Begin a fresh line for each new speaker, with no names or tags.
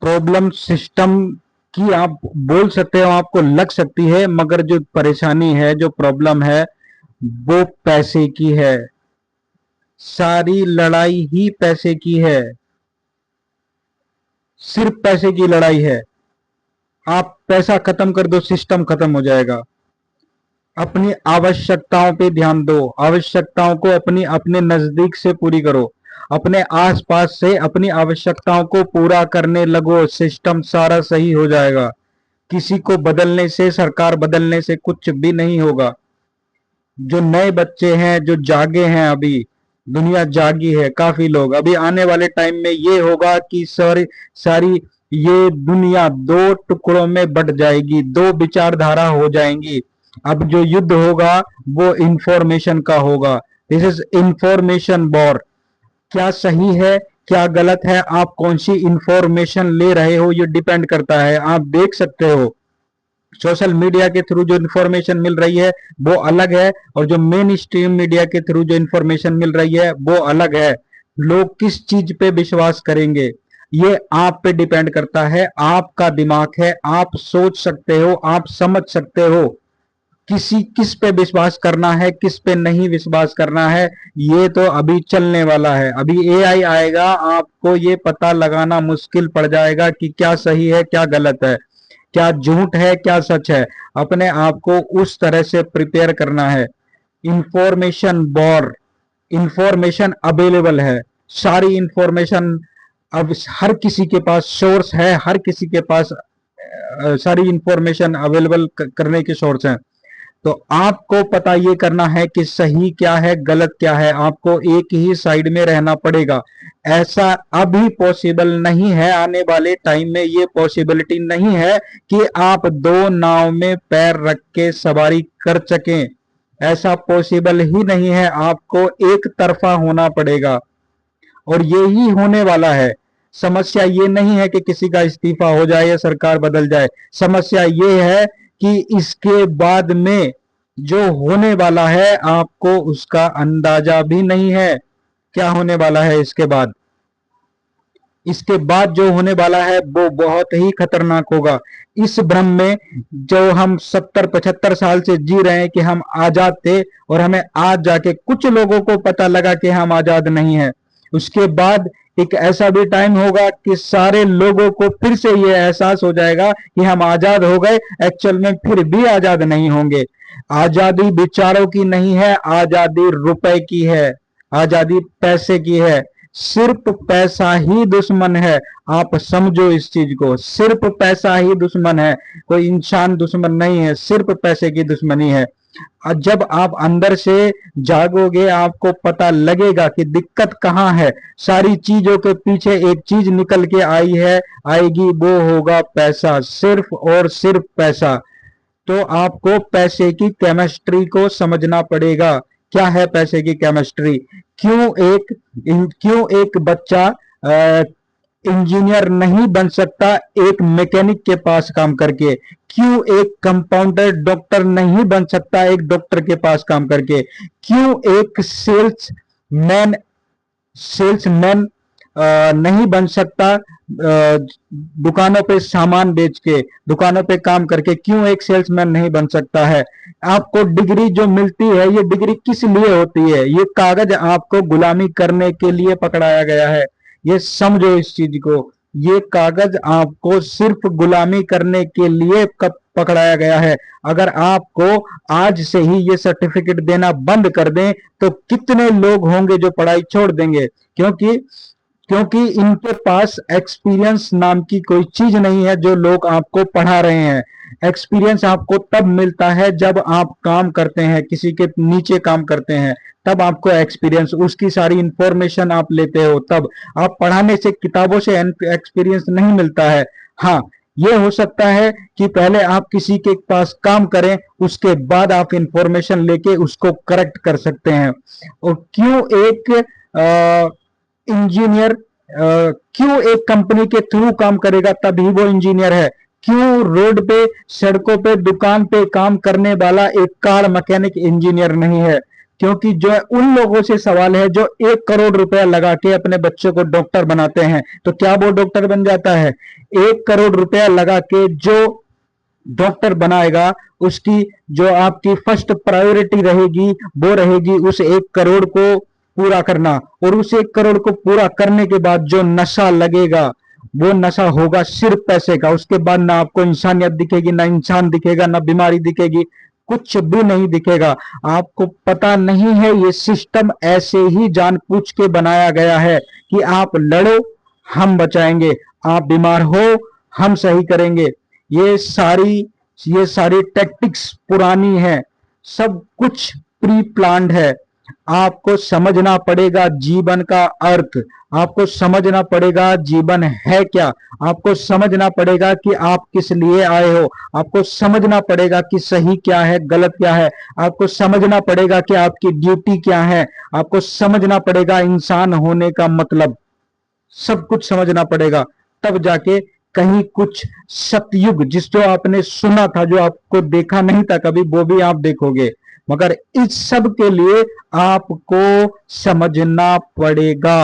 Problem system की आप बोल सकते हो, आपको लग सकती है, मगर जो परेशानी है, जो प्रॉब्लम है, वो पैसे की है। सारी लड़ाई ही पैसे की है, सिर्फ पैसे की लड़ाई है। आप पैसा खत्म कर दो, सिस्टम खत्म हो जाएगा। अपनी आवश्यकताओं पे ध्यान दो, आवश्यकताओं को अपनी अपने नजदीक से पूरी करो, अपने आसपास से अपनी आवश्यकताओं को पूरा करने लगो, सिस्टम सारा सही हो जाएगा। किसी को बदलने से, सरकार बदलने से कुछ भी नहीं होगा। जो नए बच्चे हैं, जो जागे हैं, अभी दुनिया जागी है, काफी लोग, अभी आने वाले टाइम में ये होगा कि सारी सारी ये दुनिया दो टुकड़ों में बट जाएगी, दो विचारधारा हो जाएंगी। अब जो युद्ध होगा वो इंफॉर्मेशन का होगा। This is information war. क्या सही है, क्या गलत है, आप कौन सी इंफॉर्मेशन ले रहे हो, ये डिपेंड करता है। आप देख सकते हो सोशल मीडिया के थ्रू जो इन्फॉर्मेशन मिल रही है वो अलग है, और जो मेन स्ट्रीम मीडिया के थ्रू जो इन्फॉर्मेशन मिल रही है वो अलग है। लोग किस चीज पे विश्वास करेंगे, ये आप पे डिपेंड करता है। आपका दिमाग है, आप सोच सकते हो, आप समझ सकते हो किस पे विश्वास करना है, किस पे नहीं विश्वास करना है। ये तो अभी चलने वाला है। अभी एआई आएगा, आपको ये पता लगाना मुश्किल पड़ जाएगा कि क्या सही है, क्या गलत है, क्या झूठ है, क्या सच है। अपने आप को उस तरह से प्रिपेयर करना है। इंफॉर्मेशन वॉर, इंफॉर्मेशन अवेलेबल है, सारी इंफॉर्मेशन अब हर किसी के पास सोर्स है, हर किसी के पास सारी इंफॉर्मेशन अवेलेबल करने के सोर्स हैं। तो आपको पता ये करना है कि सही क्या है, गलत क्या है। आपको एक ही साइड में रहना पड़ेगा। ऐसा अभी पॉसिबल नहीं है, आने वाले टाइम में ये पॉसिबिलिटी नहीं है कि आप दो नाव में पैर रख के सवारी कर सकें। ऐसा पॉसिबल ही नहीं है, आपको एक तरफा होना पड़ेगा, और यही होने वाला है। समस्या ये नहीं है कि किसी का इस्तीफा हो जाए या सरकार बदल जाए। समस्या ये है कि इसके बाद में जो होने वाला है, आपको उसका अंदाजा भी नहीं है। क्या होने वाला है इसके बाद? इसके बाद जो होने वाला है वो बहुत ही खतरनाक होगा। इस भ्रम में जो हम 70-75 साल से जी रहे हैं कि हम आजाद थे, और हमें आज जाके कुछ लोगों को पता लगा कि हम आजाद नहीं हैं। उसके बाद एक ऐसा भी टाइम होगा कि सारे लोगों को फिर से ये एहसास हो जाएगा कि हम आजाद हो गए, एक्चुअल में फिर भी आजाद नहीं होंगे। आजादी विचारों की नहीं है, आजादी रुपए की है, आजादी पैसे की है। सिर्फ पैसा ही दुश्मन है। आप समझो इस चीज को, सिर्फ पैसा ही दुश्मन है, कोई इंसान दुश्मन नहीं है, सिर्फ पैसे की दुश्मनी है। जब आप अंदर से जागोगे, आपको पता लगेगा कि दिक्कत कहाँ है। सारी चीजों के पीछे एक चीज निकल के आई है, आएगी, वो होगा पैसा, सिर्फ और सिर्फ पैसा। तो आपको पैसे की केमिस्ट्री को समझना पड़ेगा। क्या है पैसे की केमिस्ट्री? क्यों एक बच्चा इंजीनियर नहीं बन सकता एक मैकेनिक के पास काम करके? क्यों एक कंपाउंडर डॉक्टर नहीं बन सकता एक डॉक्टर के पास काम करके? क्यों एक सेल्समैन नहीं बन सकता दुकानों पे सामान बेच के, दुकानों पे काम करके? क्यों एक सेल्समैन नहीं बन सकता है? आपको डिग्री जो मिलती है, ये डिग्री किस लिए होती है? ये कागज आपको गुलामी करने के लिए पकड़ाया गया है। ये समझो इस चीज को, ये कागज आपको सिर्फ गुलामी करने के लिए पकड़ाया गया है। अगर आपको आज से ही ये सर्टिफिकेट देना बंद कर दें तो कितने लोग होंगे जो पढ़ाई छोड़ देंगे? क्योंकि क्योंकि इनके पास एक्सपीरियंस नाम की कोई चीज नहीं है जो लोग आपको पढ़ा रहे हैं। एक्सपीरियंस आपको तब मिलता है जब आप काम करते हैं, किसी के नीचे काम करते हैं, तब आपको एक्सपीरियंस, उसकी सारी इंफॉर्मेशन आप लेते हो तब। आप पढ़ाने से, किताबों से एक्सपीरियंस नहीं मिलता है। हाँ, ये हो सकता है कि पहले आप किसी के पास काम करें, उसके बाद आप इंफॉर्मेशन लेके उसको करेक्ट कर सकते हैं। और इंजीनियर क्यों एक कंपनी के थ्रू काम करेगा तभी वो इंजीनियर है? क्यों रोड पे, सड़कों पे, दुकान पे काम करने वाला एक कार मैकेनिक इंजीनियर नहीं है? क्योंकि जो है उन लोगों से सवाल है जो 1 करोड़ रुपया लगा के अपने बच्चे को डॉक्टर बनाते हैं, तो क्या वो डॉक्टर बन जाता है? 1 करोड़ रुपया लगा के जो डॉक्टर बनाएगा, उसकी जो आपकी फर्स्ट प्रायोरिटी रहेगी वो रहेगी उस 1 करोड़ को पूरा करना, और उस 1 करोड़ को पूरा करने के बाद जो नशा लगेगा वो नशा होगा सिर्फ पैसे का। उसके बाद ना आपको इंसानियत दिखेगी, ना इंसान दिखेगा, ना बीमारी दिखेगी, कुछ भी नहीं दिखेगा। आपको पता नहीं है ये सिस्टम ऐसे ही जानबूझ के बनाया गया है कि आप लड़ो हम बचाएंगे, आप बीमार हो हम सही करेंगे। ये सारी टैक्टिक्स पुरानी है, सब कुछ प्री प्लान्ड है। आपको समझना पड़ेगा जीवन का अर्थ, आपको समझना पड़ेगा जीवन है क्या, आपको समझना पड़ेगा कि आप किस लिए आए हो, आपको समझना पड़ेगा कि सही क्या है गलत क्या है, आपको समझना पड़ेगा कि आपकी ड्यूटी क्या है, आपको समझना पड़ेगा इंसान होने का मतलब, सब कुछ समझना पड़ेगा। तब जाके कहीं कुछ सतयुग जिस जो आपने सुना था, जो आपको देखा नहीं था कभी, वो भी आप देखोगे। मगर इस सब के लिए आपको समझना पड़ेगा।